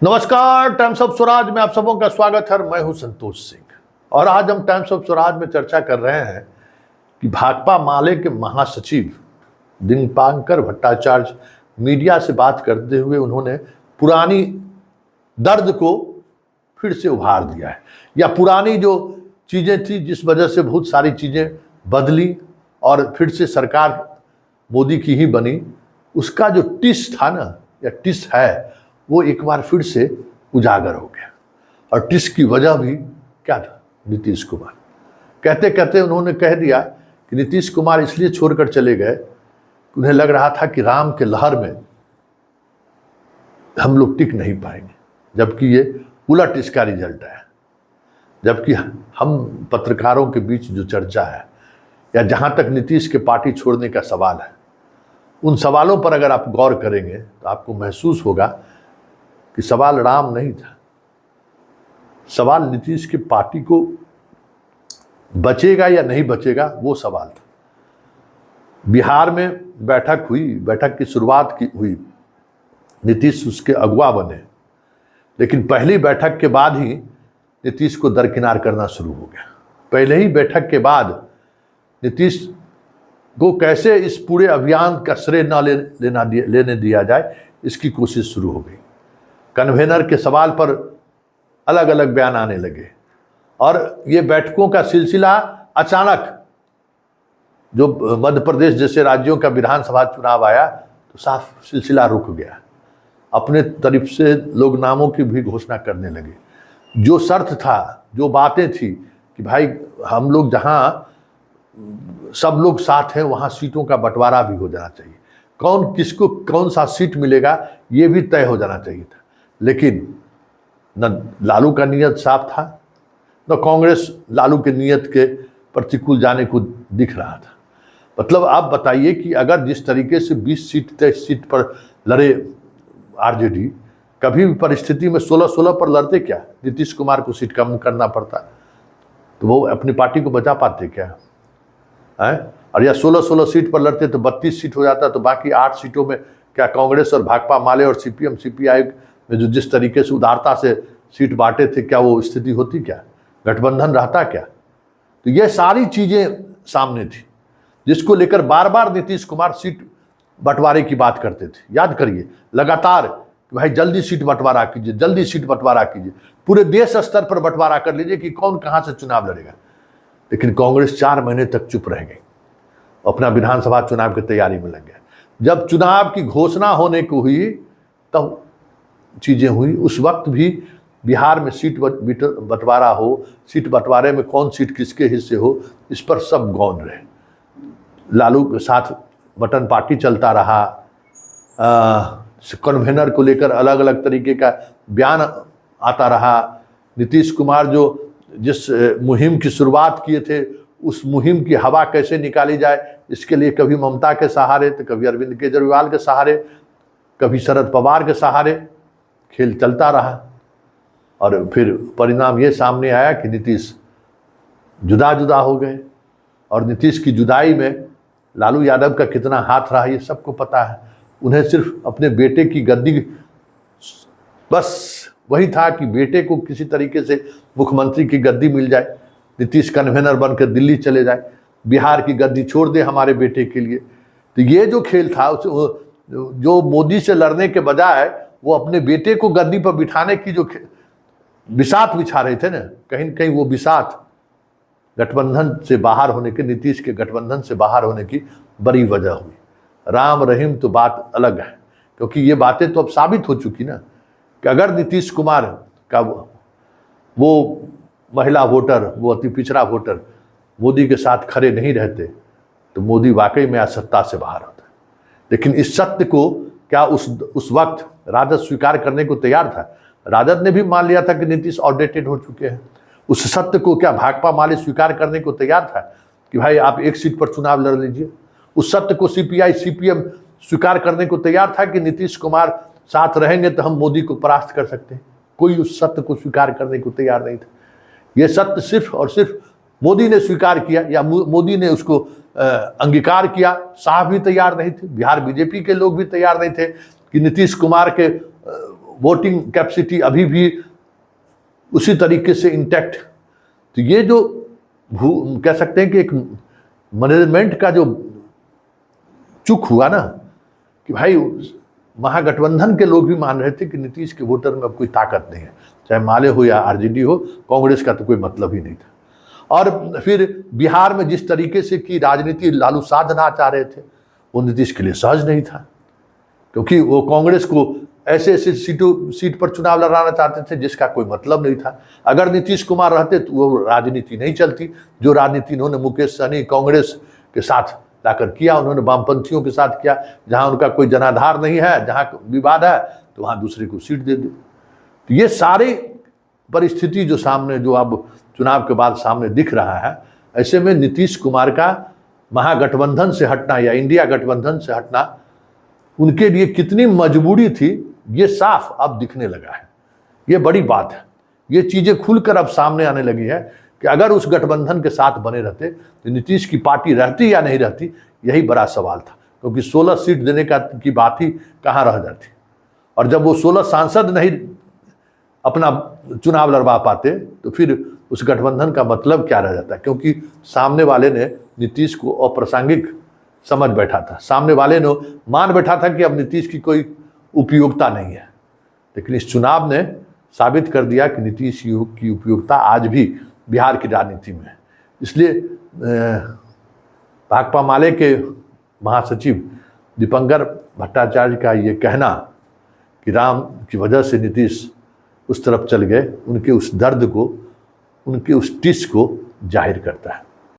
नमस्कार, times of Swaraj में आप सबों का स्वागत है। मैं हूं संतोष सिंह और आज हम टाइम्स ऑफ स्वराज में चर्चा कर रहे हैं कि भाकपा माले के महासचिव दीपांकर भट्टाचार्य मीडिया से बात करते हुए उन्होंने पुरानी दर्द को फिर से उभार दिया है, या पुरानी जो चीज़ें थी जिस वजह से बहुत सारी चीज़ें बदली और फिर से सरकार मोदी की ही बनी, उसका जो टिस था ना, या टिस है, वो एक बार फिर से उजागर हो गया। और टिस की वजह भी क्या था? नीतीश कुमार। कहते कहते उन्होंने कह दिया कि नीतीश कुमार इसलिए छोड़कर चले गए कि उन्हें लग रहा था कि राम के लहर में हम लोग टिक नहीं पाएंगे, जबकि ये उलट इसका रिजल्ट है। जबकि हम पत्रकारों के बीच जो चर्चा है, या जहाँ तक नीतीश के पार्टी छोड़ने का सवाल है, उन सवालों पर अगर आप गौर करेंगे तो आपको महसूस होगा कि सवाल राम नहीं था, सवाल नीतीश की पार्टी को बचेगा या नहीं बचेगा वो सवाल था। बिहार में बैठक हुई, बैठक की शुरुआत हुई, नीतीश उसके अगुवा बने, लेकिन पहली बैठक के बाद ही नीतीश को दरकिनार करना शुरू हो गया। पहले ही बैठक के बाद नीतीश को कैसे इस पूरे अभियान का श्रेय न लेने दिया जाए, इसकी कोशिश शुरू हो गई। कन्वेनर के सवाल पर अलग अलग बयान आने लगे और ये बैठकों का सिलसिला अचानक, जो मध्य प्रदेश जैसे राज्यों का विधानसभा चुनाव आया तो साफ सिलसिला रुक गया। अपने तरफ से लोग नामों की भी घोषणा करने लगे। जो शर्त था, जो बातें थी कि भाई हम लोग जहाँ सब लोग साथ हैं वहाँ सीटों का बंटवारा भी हो जाना चाहिए, कौन किसको कौन सा सीट मिलेगा ये भी तय हो जाना चाहिए था। लेकिन न लालू का नियत साफ था, न कांग्रेस लालू के नियत के प्रतिकूल जाने को दिख रहा था। मतलब आप बताइए कि अगर जिस तरीके से 20 सीट 23 सीट पर लड़े आरजेडी, कभी भी परिस्थिति में 16-16 पर लड़ते क्या, नीतीश कुमार को सीट कम करना पड़ता तो वो अपनी पार्टी को बचा पाते क्या है? और या 16-16 सीट पर लड़ते तो 32 सीट हो जाता, तो बाकी 8 सीटों में क्या कांग्रेस और भाकपा माले और सीपीएम सीपीआई में जो जिस तरीके से उदारता से सीट बांटे थे, क्या वो स्थिति होती? क्या गठबंधन रहता क्या? तो ये सारी चीज़ें सामने थी, जिसको लेकर बार बार नीतीश कुमार सीट बंटवारे की बात करते थे। याद करिए, लगातार भाई जल्दी सीट बंटवारा कीजिए, जल्दी सीट बंटवारा कीजिए, पूरे देश स्तर पर बंटवारा कर लीजिए कि कौन कहाँ से चुनाव लड़ेगा। लेकिन कांग्रेस 4 महीने तक चुप रह गई, अपना विधानसभा चुनाव की तैयारी में लग गया। जब चुनाव की घोषणा होने को हुई तब चीज़ें हुई। उस वक्त भी बिहार में सीट बंटवारा हो, सीट बंटवारे में कौन सीट किसके हिस्से हो, इस पर सब गौन रहे। लालू के साथ बटन पार्टी चलता रहा, कन्वेनर को लेकर अलग अलग तरीके का बयान आता रहा। नीतीश कुमार जो जिस मुहिम की शुरुआत किए थे, उस मुहिम की हवा कैसे निकाली जाए, इसके लिए कभी ममता के सहारे तो कभी अरविंद केजरीवाल के सहारे, कभी शरद पवार के सहारे खेल चलता रहा। और फिर परिणाम ये सामने आया कि नीतीश जुदा जुदा हो गए। और नीतीश की जुदाई में लालू यादव का कितना हाथ रहा ये सबको पता है। उन्हें सिर्फ अपने बेटे की गद्दी, बस वही था कि बेटे को किसी तरीके से मुख्यमंत्री की गद्दी मिल जाए, नीतीश कन्वेनर बनकर दिल्ली चले जाए, बिहार की गद्दी छोड़ दे हमारे बेटे के लिए। तो ये जो खेल था, जो मोदी से लड़ने के बजाय वो अपने बेटे को गद्दी पर बिठाने की जो बिसात बिछा रहे थे ना, कहीं न कहीं वो बिसात गठबंधन से बाहर होने के, नीतीश के गठबंधन से बाहर होने की बड़ी वजह हुई। राम रहीम तो बात अलग है, क्योंकि ये बातें तो अब साबित हो चुकी ना कि अगर नीतीश कुमार का वो महिला वोटर, वो अति पिछड़ा वोटर मोदी के साथ खड़े नहीं रहते तो मोदी वाकई में आज सत्ता से बाहर होता। लेकिन इस सत्य को क्या उस वक्त राजद स्वीकार करने को तैयार था? राजद ने भी मान लिया था कि नीतीश आउटडेटेड हो चुके हैं। उस सत्य को क्या भाकपा माले स्वीकार करने को तैयार था कि भाई आप एक सीट पर चुनाव लड़ लीजिए? उस सत्य को सीपीआई सीपीएम स्वीकार करने को तैयार था कि नीतीश कुमार साथ रहेंगे तो हम मोदी को परास्त कर सकते हैं? कोई उस सत्य को स्वीकार करने को तैयार नहीं था। ये सत्य सिर्फ और सिर्फ मोदी ने स्वीकार किया, या मोदी ने उसको अंगीकार किया। साहब भी तैयार नहीं थे, बिहार बीजेपी के लोग भी तैयार नहीं थे कि नीतीश कुमार के वोटिंग कैपेसिटी अभी भी उसी तरीके से इंटैक्ट। तो ये जो कह सकते हैं कि एक मैनेजमेंट का जो चूक हुआ ना, कि भाई महागठबंधन के लोग भी मान रहे थे कि नीतीश के वोटर में अब कोई ताकत नहीं है, चाहे माले हो या आरजेडी हो, कांग्रेस का तो कोई मतलब ही नहीं था। और फिर बिहार में जिस तरीके से की राजनीति लालू साधना चाह रहे थे, वो नीतीश के लिए सहज नहीं था, क्योंकि वो कांग्रेस को ऐसे ऐसे सीट पर चुनाव लड़ाना चाहते थे जिसका कोई मतलब नहीं था। अगर नीतीश कुमार रहते तो वो राजनीति नहीं चलती। जो राजनीति इन्होंने मुकेश सहनी कांग्रेस के साथ लाकर किया, उन्होंने वामपंथियों के साथ किया। जहां उनका कोई जनाधार नहीं है, जहां विवाद है, तो वहां दूसरे को सीट दे दे। तो ये सारी परिस्थिति जो सामने, जो अब चुनाव के बाद सामने दिख रहा है, ऐसे में नीतीश कुमार का महागठबंधन से हटना या इंडिया गठबंधन से हटना उनके लिए कितनी मजबूरी थी, ये साफ अब दिखने लगा है। ये बड़ी बात है। ये चीजें खुलकर अब सामने आने लगी है कि अगर उस गठबंधन के साथ बने रहते तो नीतीश की पार्टी रहती या नहीं रहती, यही बड़ा सवाल था। क्योंकि 16 सीट देने की बात ही कहाँ रह जाती, और जब वो 16 सांसद नहीं अपना चुनाव लड़वा पाते तो फिर उस गठबंधन का मतलब क्या रह जाता। क्योंकि सामने वाले ने नीतीश को अप्रासंगिक समझ बैठा था, सामने वाले ने मान बैठा था कि अब नीतीश की कोई उपयोगिता नहीं है। लेकिन इस चुनाव ने साबित कर दिया कि नीतीश की उपयोगिता आज भी बिहार की राजनीति में है। इसलिए भाकपा माले के महासचिव दीपंकर भट्टाचार्य का ये कहना कि राम की वजह से नीतीश उस तरफ चल गए, उनके उस दर्द को, उनके उस टिस को जाहिर करता है।